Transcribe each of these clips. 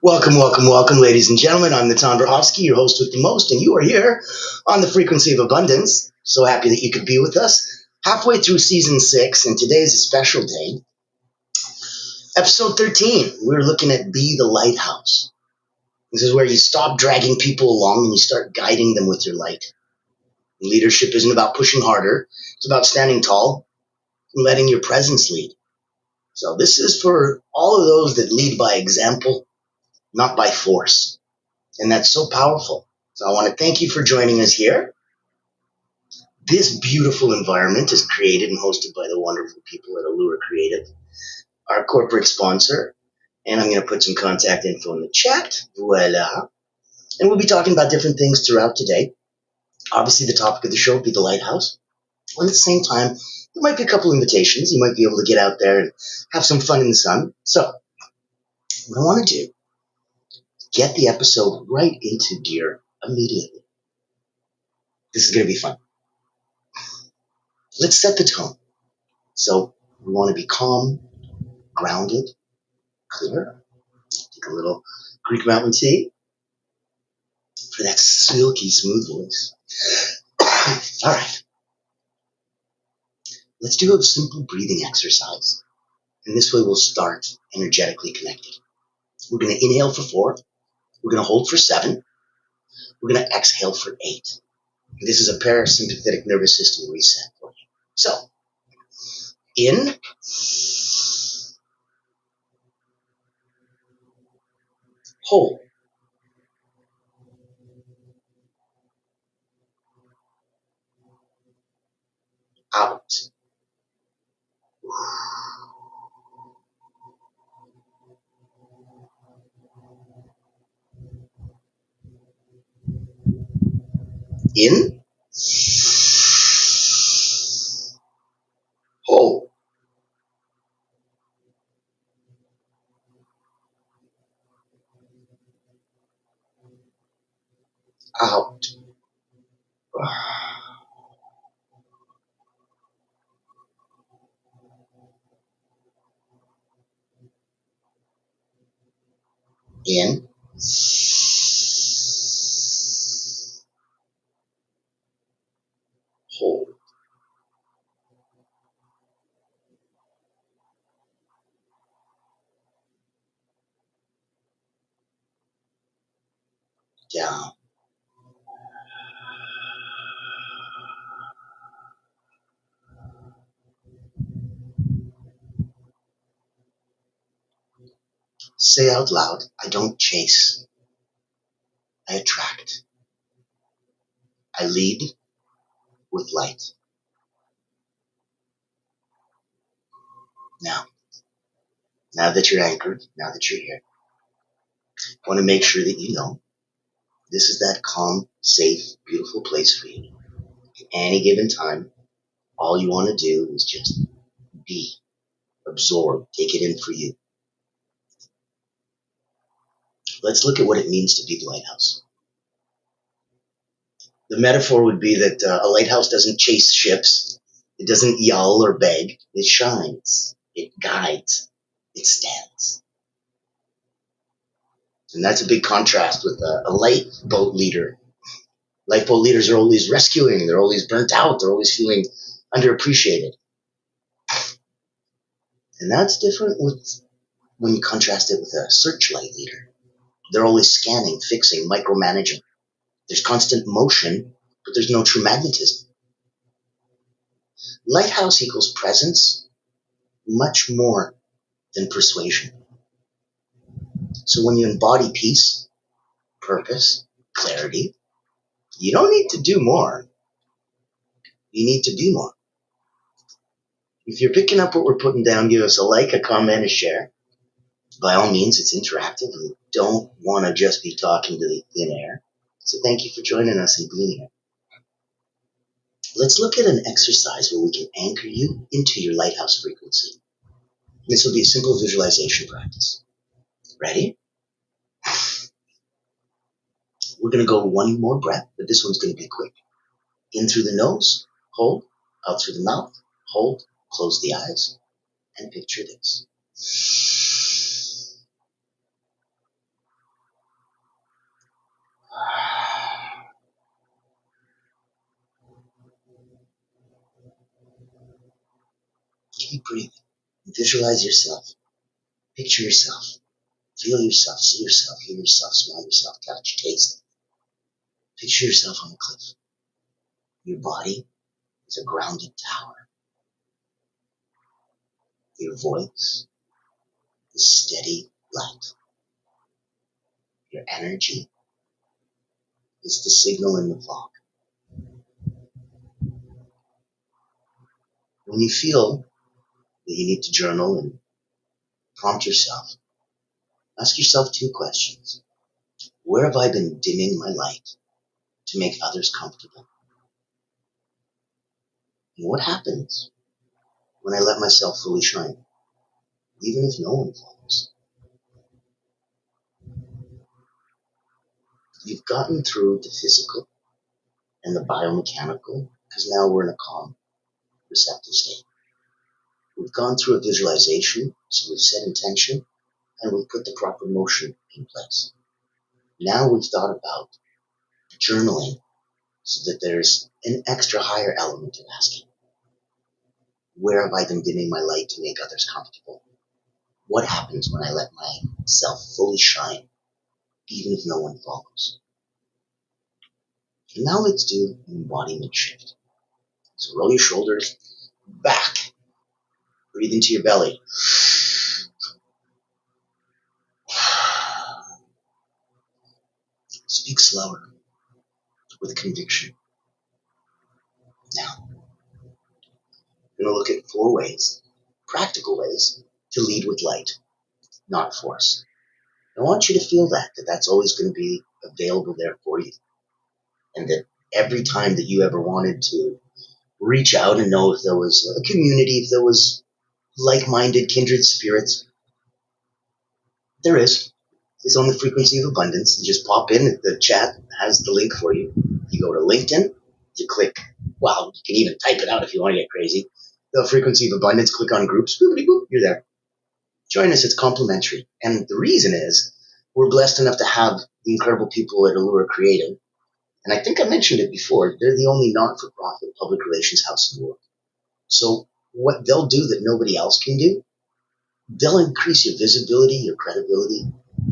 Welcome, ladies and gentlemen. I'm Natan Verhovsky, your host with the most, and you are here on the Frequency of Abundance. So happy that you could be with us. Halfway through season 6, and today is a special day. Episode 13, we're looking at Be the Lighthouse. This is where you stop dragging people along and you start guiding them with your light. Leadership isn't about pushing harder, it's about standing tall and letting your presence lead. So this is for all of those that lead by example, not by force. And that's so powerful. So I want to thank you for joining us here. This beautiful environment is created and hosted by the wonderful people at Allure Creative, our corporate sponsor. And I'm going to put some contact info in the chat. Voila. And we'll be talking about different things throughout today. Obviously, the topic of the show will be the lighthouse. And at the same time, there might be a couple invitations. You might be able to get out there and have some fun in the sun. So what I want to do, get the episode right into gear immediately. This is going to be fun. Let's set the tone. So we want to be calm, grounded, clear. Take a little Greek mountain tea for that silky smooth voice. All right. Let's do a simple breathing exercise. And this way we'll start energetically connected. We're going to inhale for 4. We're going to hold for 7. We're going to exhale for 8. This is a parasympathetic nervous system reset for you. So, in, hold, out. In, hold, out. In, hold, down. Say out loud, I don't chase, I attract. I lead with light. Now that you're anchored, now that you're here, I want to make sure that you know this is that calm, safe, beautiful place for you. At any given time, all you want to do is just be, absorb, take it in for you. Let's look at what it means to be the lighthouse. The metaphor would be that a lighthouse doesn't chase ships. It doesn't yell or beg. It shines. It guides. It stands. And that's a big contrast with a lifeboat leader. Lifeboat leaders are always rescuing. They're always burnt out. They're always feeling underappreciated. And that's different with when you contrast it with a searchlight leader. They're always scanning, fixing, micromanaging. There's constant motion, but there's no true magnetism. Lighthouse equals presence, much more than persuasion. So when you embody peace, purpose, clarity, you don't need to do more. You need to be more. If you're picking up what we're putting down, give us a like, a comment, a share. By all means, it's interactive. We don't want to just be talking to the thin air. So thank you for joining us and being here. Let's look at an exercise where we can anchor you into your lighthouse frequency. This will be a simple visualization practice. Ready? We're going to go one more breath, but this one's going to be quick. In through the nose, hold, out through the mouth, hold, close the eyes, and picture this. Keep breathing. Visualize yourself. Picture yourself. Feel yourself. See yourself. Hear yourself. Smell yourself. Touch. Taste. Picture yourself on a cliff. Your body is a grounded tower. Your voice is steady light. Your energy is the signal in the fog. When you feel that you need to journal and prompt yourself, ask yourself 2 questions. Where have I been dimming my light to make others comfortable? And what happens when I let myself fully shine, even if no one follows? You've gotten through the physical and the biomechanical because now we're in a calm, receptive state. We've gone through a visualization, so we've set intention and we've put the proper motion in place. Now we've thought about journaling so that there's an extra higher element of asking. Where have I been dimming my light to make others comfortable? What happens when I let myself fully shine, even if no one follows? And now let's do an embodiment shift. So roll your shoulders back. Breathe into your belly. Speak slower, with conviction. Now, we're going to look at 4 ways, practical ways, to lead with light, not force. I want you to feel that's always going to be available there for you. And that every time that you ever wanted to reach out and know if there was a community, if there was like-minded, kindred spirits, there is. It's on the frequency of abundance. You just pop in, the chat has the link for you. You go to LinkedIn, you click, wow, you can even type it out if you want to get crazy. The frequency of abundance, click on groups, boop, you're there. Join us, it's complimentary. And the reason is, we're blessed enough to have the incredible people at Allura Creative. And I think I mentioned it before, they're the only not-for-profit public relations house in the world. So what they'll do that nobody else can do, they'll increase your visibility, your credibility.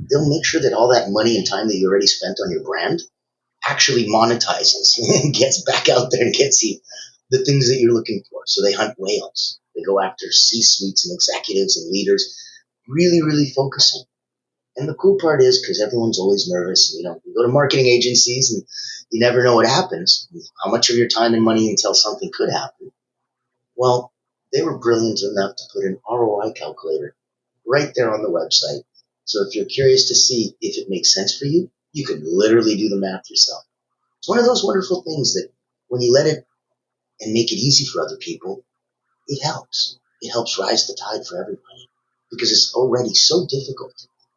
They'll make sure that all that money and time that you already spent on your brand actually monetizes and gets back out there and gets you the things that you're looking for. So they hunt whales. They go after C-suites and executives and leaders, really, really focusing. And the cool part is, because everyone's always nervous, you go to marketing agencies and you never know what happens, how much of your time and money until something could happen. Well, they were brilliant enough to put an ROI calculator right there on the website. So if you're curious to see if it makes sense for you, you can literally do the math yourself. It's one of those wonderful things that when you let it and make it easy for other people, it helps. It helps rise the tide for everybody because it's already so difficult.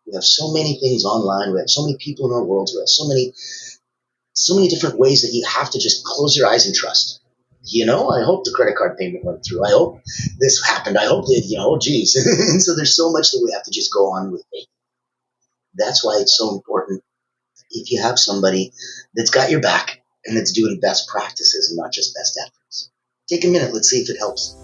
We have so many things online. We have so many people in our world. We have so many different ways that you have to just close your eyes and trust. I hope the credit card payment went through. I hope this happened. I hope that, oh geez. And so there's so much that we have to just go on with faith. That's why it's so important if you have somebody that's got your back and that's doing best practices and not just best efforts. Take a minute. Let's see if it helps.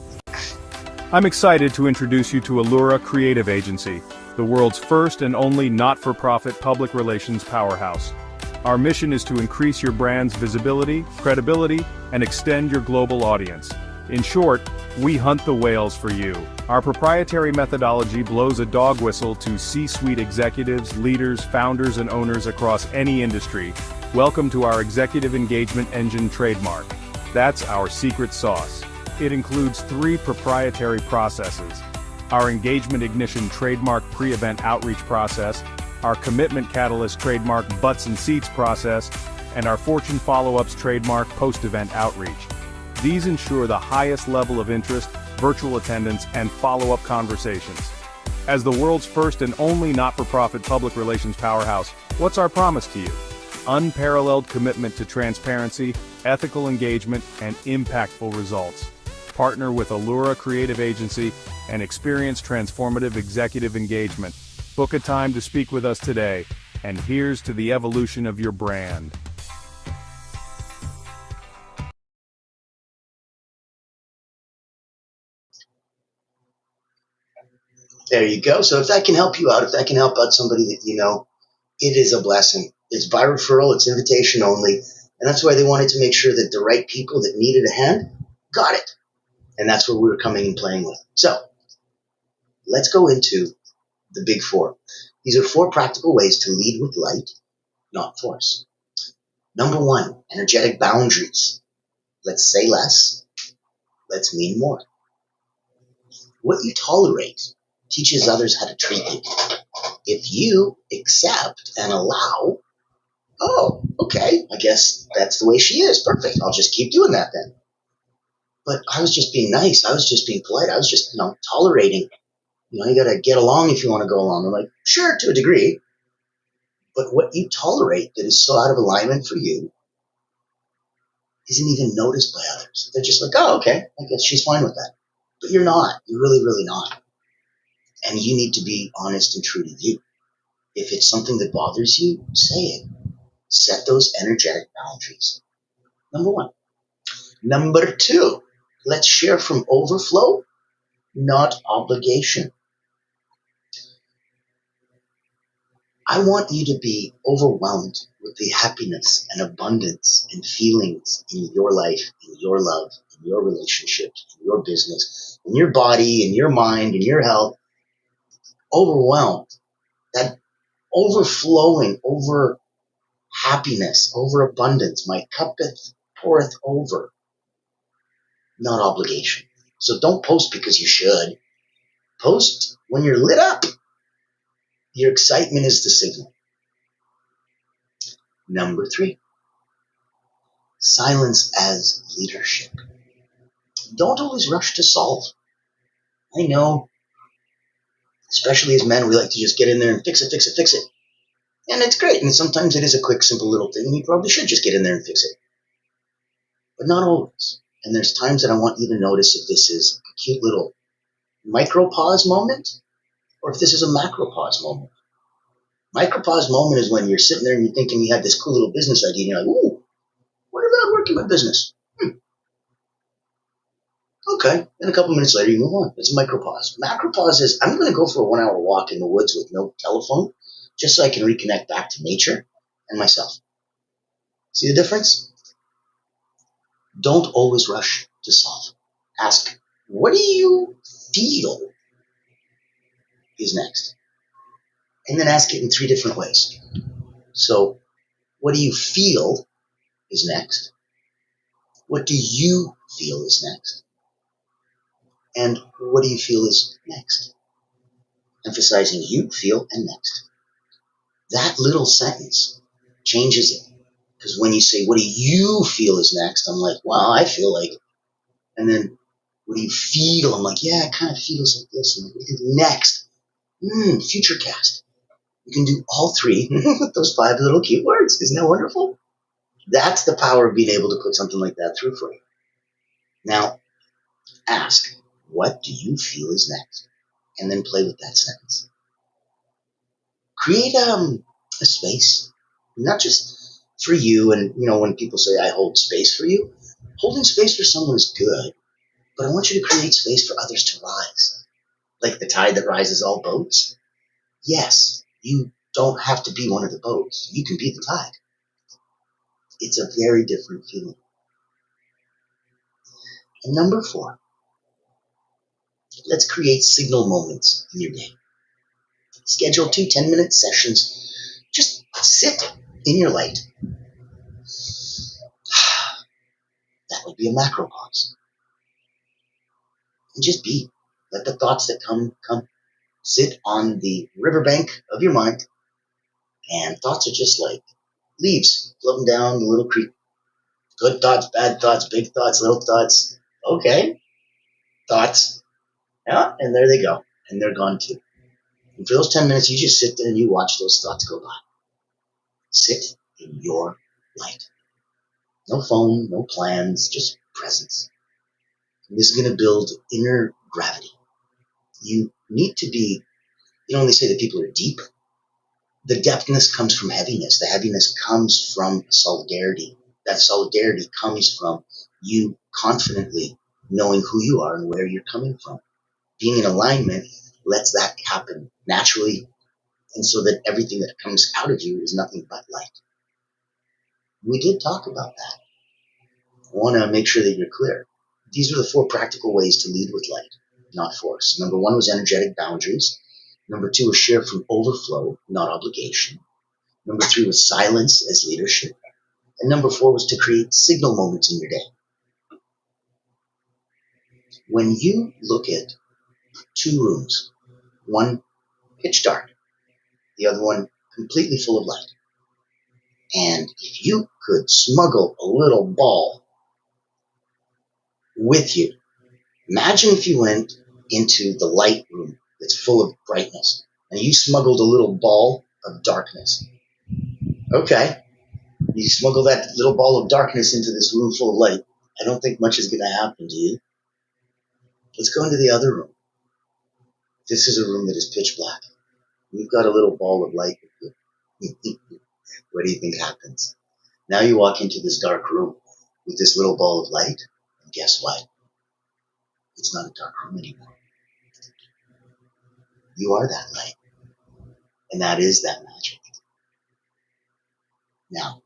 I'm excited to introduce you to Allura Creative Agency, the world's first and only not-for-profit public relations powerhouse. Our mission is to increase your brand's visibility, credibility, and extend your global audience. In short, we hunt the whales for you. Our proprietary methodology blows a dog whistle to C-suite executives, leaders, founders, and owners across any industry. Welcome to our Executive Engagement Engine trademark. That's our secret sauce. It includes 3 proprietary processes: our Engagement Ignition trademark pre-event outreach process, our Commitment Catalyst trademark butts and seats process, and our Fortune Follow-ups trademark post-event outreach. These ensure the highest level of interest, virtual attendance, and follow-up conversations. As the world's first and only not-for-profit public relations powerhouse, what's our promise to you? Unparalleled commitment to transparency, ethical engagement, and impactful results. Partner with Allura Creative Agency and experience transformative executive engagement. Book a time to speak with us today, and here's to the evolution of your brand. There you go. So if that can help you out, if that can help out somebody that you know, it is a blessing. It's by referral, it's invitation only. And that's why they wanted to make sure that the right people that needed a hand got it. And that's what we were coming and playing with. So let's go into the big four. These are four practical ways to lead with light, not force. Number one, energetic boundaries. Let's say less. Let's mean more. What you tolerate teaches others how to treat you. If you accept and allow, oh, okay, I guess that's the way she is. Perfect. I'll just keep doing that then. But I was just being nice. I was just being polite. I was just, tolerating. You got to get along if you want to go along. I'm like, sure, to a degree. But what you tolerate that is so out of alignment for you isn't even noticed by others. They're just like, oh, okay, I guess she's fine with that. But you're not. You're really, really not. And you need to be honest and true to you. If it's something that bothers you, say it. Set those energetic boundaries. Number one. Number two, let's share from overflow, not obligation. I want you to be overwhelmed with the happiness and abundance and feelings in your life, in your love, in your relationships, in your business, in your body, in your mind, in your health. Overwhelmed. That overflowing, over happiness, over abundance. My cuppeth poureth over, not obligation. So don't post because you should. Post when you're lit up. Your excitement is the signal. Number three, silence as leadership. Don't always rush to solve. I know, especially as men, we like to just get in there and fix it, fix it, fix it. And it's great. And sometimes it is a quick, simple little thing. And you probably should just get in there and fix it. But not always. And there's times that I want you to notice if this is a cute little micro pause moment or if this is a macro pause moment. Micro pause moment is when you're sitting there and you're thinking you have this cool little business idea and you're like, ooh, what about working my business? Okay. And a couple minutes later, you move on. It's a micropause. Macropause is I'm going to go for a 1 hour walk in the woods with no telephone just so I can reconnect back to nature and myself. See the difference? Don't always rush to solve. Ask, what do you feel is next? And then ask it in three different ways. So, what do you feel is next? What do you feel is next? And what do you feel is next? Emphasizing you, feel, and next. That little sentence changes it. Because when you say, what do you feel is next? I'm like, well, I feel like. And then, what do you feel? I'm like, yeah, it kind of feels like this. And what do you do next? Future cast. You can do all three with those 5 little cute words. Isn't that wonderful? That's the power of being able to put something like that through for you. Now, ask, what do you feel is next? And then play with that sentence. Create a space, not just for you. And, when people say, I hold space for you, holding space for someone is good. But I want you to create space for others to rise. Like the tide that rises all boats. Yes, you don't have to be one of the boats. You can be the tide. It's a very different feeling. And number 4, let's create signal moments in your day. Schedule 2 10-minute sessions. Just sit in your light. That would be a macro pause. And just be. Let the thoughts that come. Sit on the riverbank of your mind. And thoughts are just like leaves floating down the little creek. Good thoughts, bad thoughts, big thoughts, little thoughts. Okay. Thoughts. Yeah, and there they go. And they're gone too. And for those 10 minutes, you just sit there and you watch those thoughts go by. Sit in your light. No phone, no plans, just presence. And this is going to build inner gravity. You need to be, they say that people are deep. The depthness comes from heaviness. The heaviness comes from solidarity. That solidarity comes from you confidently knowing who you are and where you're coming from. Being in alignment lets that happen naturally, and so that everything that comes out of you is nothing but light. We did talk about that. I want to make sure that you're clear. These are the 4 practical ways to lead with light, not force. Number 1 was energetic boundaries. Number 2 was share from overflow, not obligation. Number 3 was silence as leadership. And number 4 was to create signal moments in your day. When you look at 2 rooms, one pitch dark, the other one completely full of light, and if you could smuggle a little ball with you, imagine if you went into the light room that's full of brightness, and you smuggled a little ball of darkness. Okay, you smuggle that little ball of darkness into this room full of light. I don't think much is going to happen to you. Let's go into the other room. This is a room that is pitch black. You've got a little ball of light with you. What do you think happens? Now you walk into this dark room with this little ball of light, and guess what? It's not a dark room anymore. You are that light, and that is that magic. Now,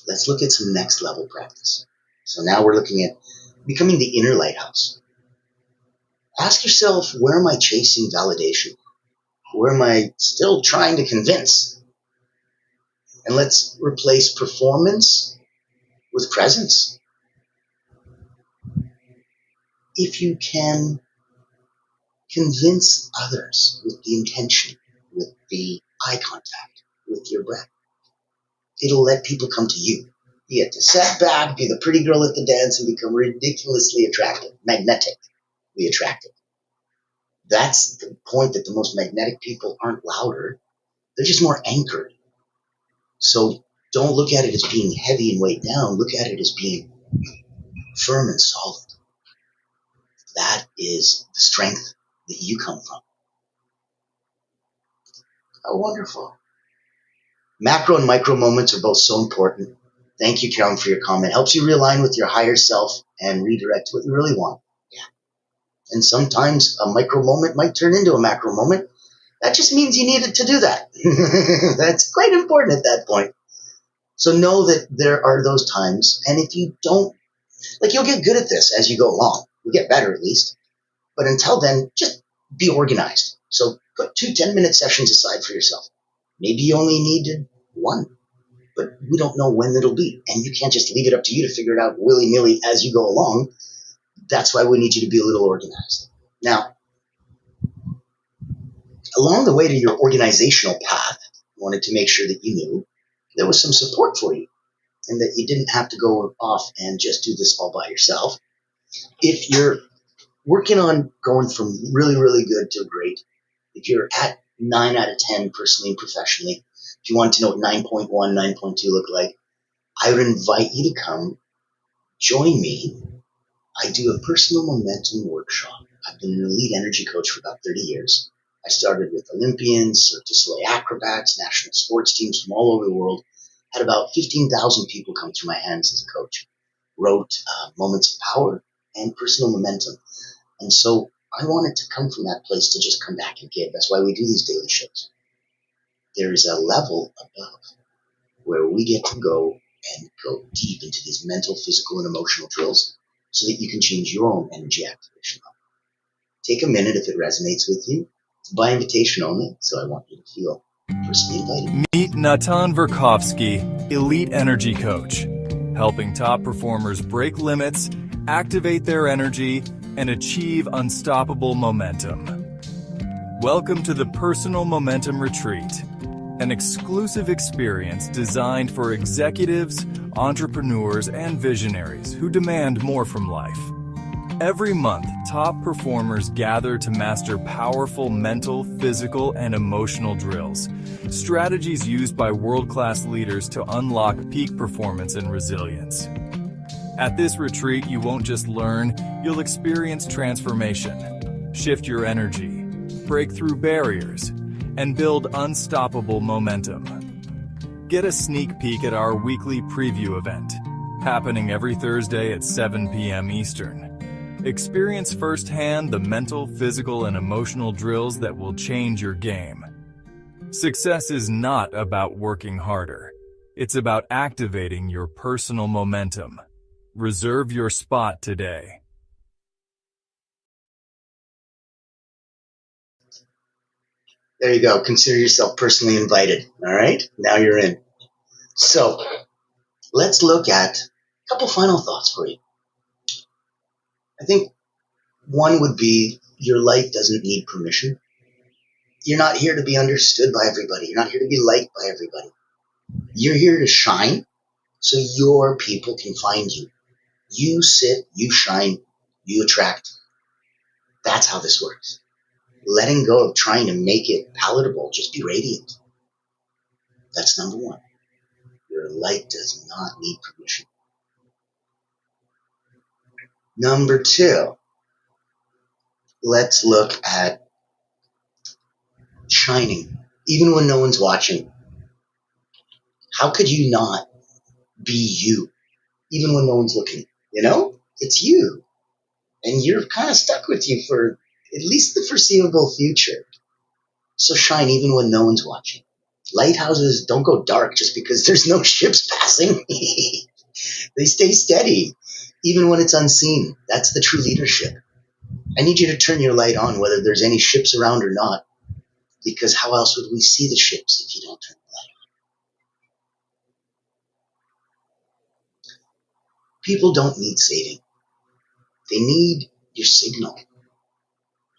let's look at some next level practice. So now we're looking at becoming the inner lighthouse. Ask yourself, where am I chasing validation? Where am I still trying to convince? And let's replace performance with presence. If you can convince others with the intention, with the eye contact, with your breath, it'll let people come to you. You get to set back, be the pretty girl at the dance, and become ridiculously attractive, magnetically attractive. That's the point, that the most magnetic people aren't louder. They're just more anchored. So don't look at it as being heavy and weighed down. Look at it as being firm and solid. That is the strength that you come from. How wonderful. Macro and micro moments are both so important. Thank you, Karen, for your comment. Helps you realign with your higher self and redirect what you really want. Yeah. And sometimes a micro moment might turn into a macro moment. That just means you needed to do that. That's quite important at that point. So know that there are those times, and if you don't, you'll get good at this as you go along. You'll get better at least. But until then, just be organized. So put 2 10-minute sessions aside for yourself. Maybe you only needed 1, but we don't know when it'll be. And you can't just leave it up to you to figure it out willy-nilly as you go along. That's why we need you to be a little organized. Now, along the way to your organizational path, I wanted to make sure that you knew there was some support for you and that you didn't have to go off and just do this all by yourself. If you're working on going from really, really good to great, if you're at 9 out of 10 personally and professionally, if you want to know what 9.1, 9.2 look like, I would invite you to come join me. I do a personal momentum workshop. I've been an elite energy coach for about 30 years. I started with Olympians, Cirque du Soleil acrobats, national sports teams from all over the world. Had about 15,000 people come through my hands as a coach. Wrote Moments of Power and Personal Momentum. And so I wanted to come from that place to just come back and give. That's why we do these daily shows. There is a level above where we get to go and go deep into these mental, physical, and emotional drills so that you can change your own energy activation level. Take a minute if it resonates with you. It's by invitation only, so I want you to feel personally invited. Meet Natan Verkovsky, Elite Energy Coach, helping top performers break limits, activate their energy, and achieve unstoppable momentum. Welcome to the Personal Momentum Retreat, an exclusive experience designed for executives, entrepreneurs, and visionaries who demand more from life. Every month, top performers gather to master powerful mental, physical, and emotional drills, strategies used by world-class leaders to unlock peak performance and resilience. At this retreat, you won't just learn, you'll experience transformation, shift your energy, break through barriers, and build unstoppable momentum. Get a sneak peek at our weekly preview event, happening every Thursday at 7 p.m. Eastern. Experience firsthand the mental, physical, and emotional drills that will change your game. Success is not about working harder. It's about activating your personal momentum. Reserve your spot today. There you go. Consider yourself personally invited. All right? Now you're in. So let's look at a couple final thoughts for you. I think one would be your light doesn't need permission. You're not here to be understood by everybody. You're not here to be liked by everybody. You're here to shine so your people can find you. You sit, you shine, you attract. That's how this works. Letting go of trying to make it palatable, just be radiant. That's number one. Your light does not need permission. Number two, let's look at shining, even when no one's watching. How could you not be you, even when no one's looking? You know, it's you. And you're kind of stuck with you for at least the foreseeable future. So shine even when no one's watching. Lighthouses don't go dark just because there's no ships passing. They stay steady, even when it's unseen. That's the true leadership. I need you to turn your light on whether there's any ships around or not, because how else would we see the ships if you don't turn the light on? People don't need saving. They need your signal.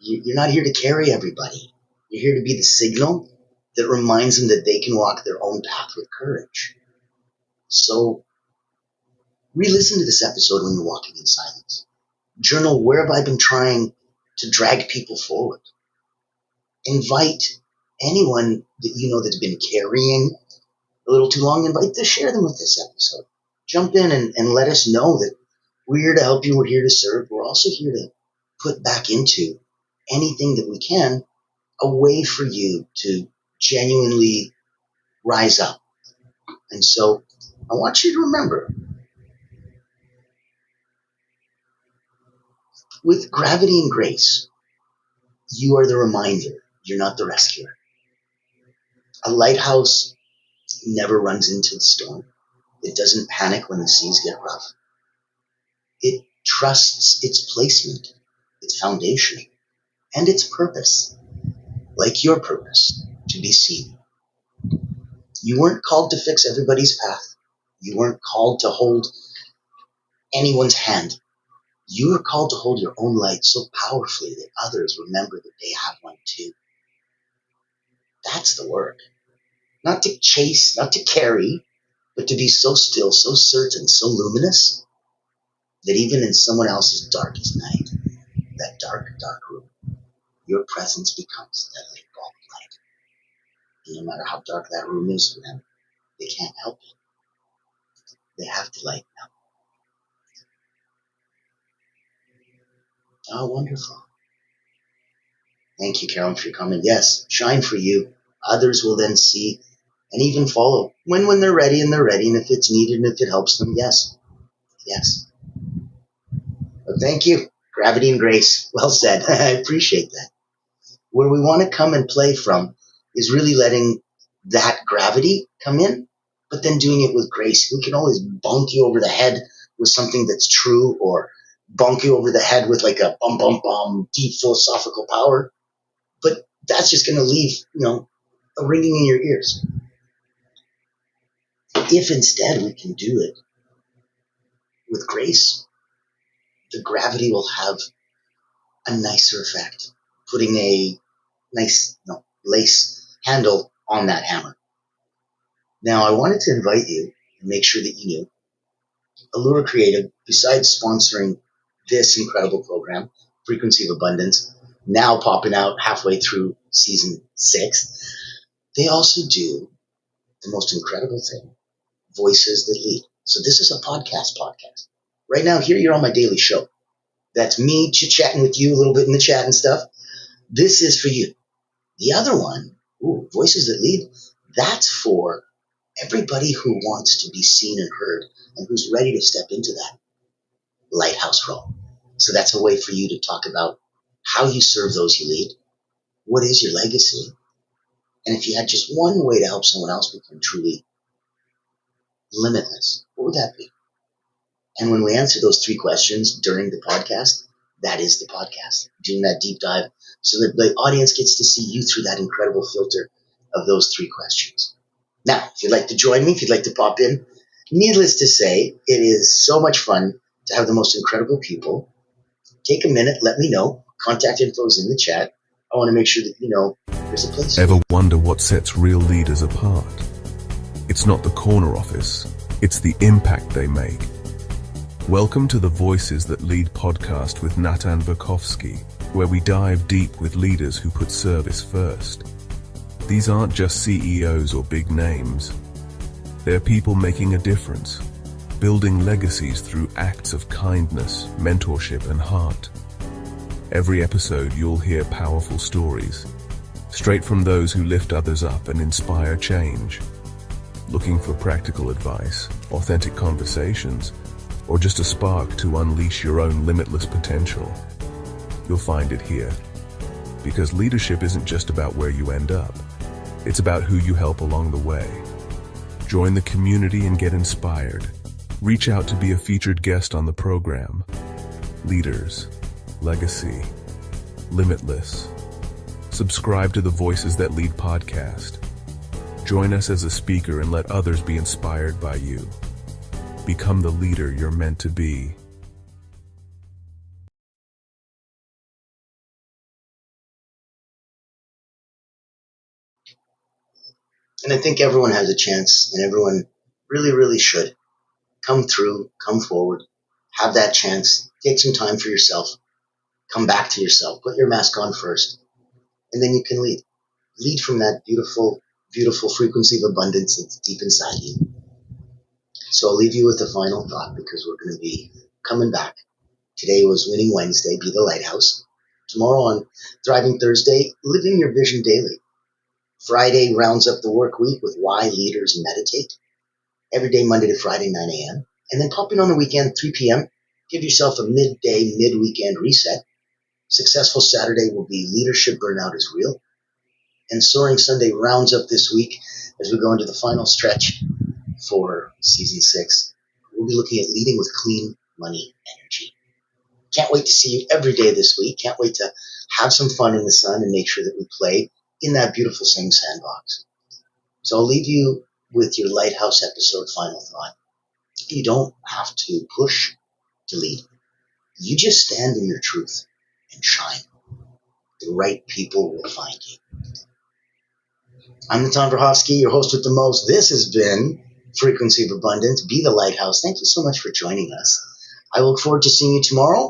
You're not here to carry everybody. You're here to be the signal that reminds them that they can walk their own path with courage. So re-listen to this episode when you're walking in silence. Journal, where have I been trying to drag people forward? Invite anyone that you know that's been carrying a little too long, invite to share them with this episode. Jump in and let us know that we're here to help you, we're here to serve. We're also here to put back into anything that we can, a way for you to genuinely rise up. And so I want you to remember, with gravity and grace, you are the reminder. You're not the rescuer. A lighthouse never runs into the storm. It doesn't panic when the seas get rough. It trusts its placement, its foundation, and its purpose, like your purpose, to be seen. You weren't called to fix everybody's path. You weren't called to hold anyone's hand. You are called to hold your own light so powerfully that others remember that they have one too. That's the work. Not to chase, not to carry, but to be so still, so certain, so luminous that even in someone else's darkest night, that dark, dark room, your presence becomes that light bulb of light. And no matter how dark that room is for them, they can't help it. They have to lighten up. Oh, wonderful. Thank you, Carolyn, for your comment. Yes, shine for you. Others will then see and even follow when they're ready, and if it's needed and if it helps them, yes. Yes. But thank you. Gravity and grace. Well said. I appreciate that. Where we want to come and play from is really letting that gravity come in, but then doing it with grace. We can always bonk you over the head with something that's true, or bonk you over the head with like a bum, bum, bum, deep philosophical power. But that's just going to leave, a ringing in your ears. If instead we can do it with grace, the gravity will have a nicer effect, putting a nice lace handle on that hammer. Now, I wanted to invite you and make sure that you knew Allura Creative, besides sponsoring this incredible program, Frequency of Abundance, now popping out halfway through season 6, they also do the most incredible thing, Voices That Lead. So this is a podcast. Right now, here you're on my daily show. That's me chit-chatting with you a little bit in the chat and stuff. This is for you. The other one, Voices That Lead, that's for everybody who wants to be seen and heard and who's ready to step into that lighthouse role. So that's a way for you to talk about how you serve those you lead. What is your legacy? And if you had just one way to help someone else become truly limitless, what would that be? And when we answer those three questions during the podcast, that is the podcast, doing that deep dive so that the audience gets to see you through that incredible filter of those three questions. Now, if you'd like to join me, if you'd like to pop in, needless to say, it is so much fun to have the most incredible people. Take a minute, let me know. Contact info is in the chat. I want to make sure that you know there's a place. Ever wonder what sets real leaders apart? It's not the corner office, it's the impact they make. Welcome to the Voices That Lead podcast with Natan Verkhovsky, where we dive deep with leaders who put service first. These aren't just CEOs or big names. They're people making a difference, building legacies through acts of kindness, mentorship, and heart. Every episode you'll hear powerful stories, straight from those who lift others up and inspire change. Looking for practical advice, authentic conversations, or just a spark to unleash your own limitless potential? You'll find it here. Because leadership isn't just about where you end up, it's about who you help along the way. Join the community and get inspired. Reach out to be a featured guest on the program. Leaders, legacy, limitless. Subscribe to the Voices That Lead podcast. Join us as a speaker and let others be inspired by you. Become the leader you're meant to be. And I think everyone has a chance, and everyone really, really should come through, come forward, have that chance, take some time for yourself, come back to yourself, put your mask on first, and then you can lead. Lead from that beautiful, beautiful frequency of abundance that's deep inside you. So I'll leave you with a final thought because we're going to be coming back. Today was Winning Wednesday, be the Lighthouse. Tomorrow on Thriving Thursday, living your vision daily. Friday rounds up the work week with Why Leaders Meditate. Every day, Monday to Friday, 9 a.m. And then pop in on the weekend, 3 p.m. Give yourself a midday, mid-weekend reset. Successful Saturday will be Leadership Burnout is Real. And Soaring Sunday rounds up this week as we go into the final stretch for season 6. We'll be looking at leading with clean money energy. Can't wait to see you every day this week. Can't wait to have some fun in the sun and make sure that we play in that beautiful same sandbox. So I'll leave you with your Lighthouse episode final thought. You don't have to push to lead. You just stand in your truth and shine. The right people will find you. I'm Natan Verkhovsky, your host with the most. This has been Frequency of Abundance. Be the Lighthouse. Thank you so much for joining us. I look forward to seeing you tomorrow.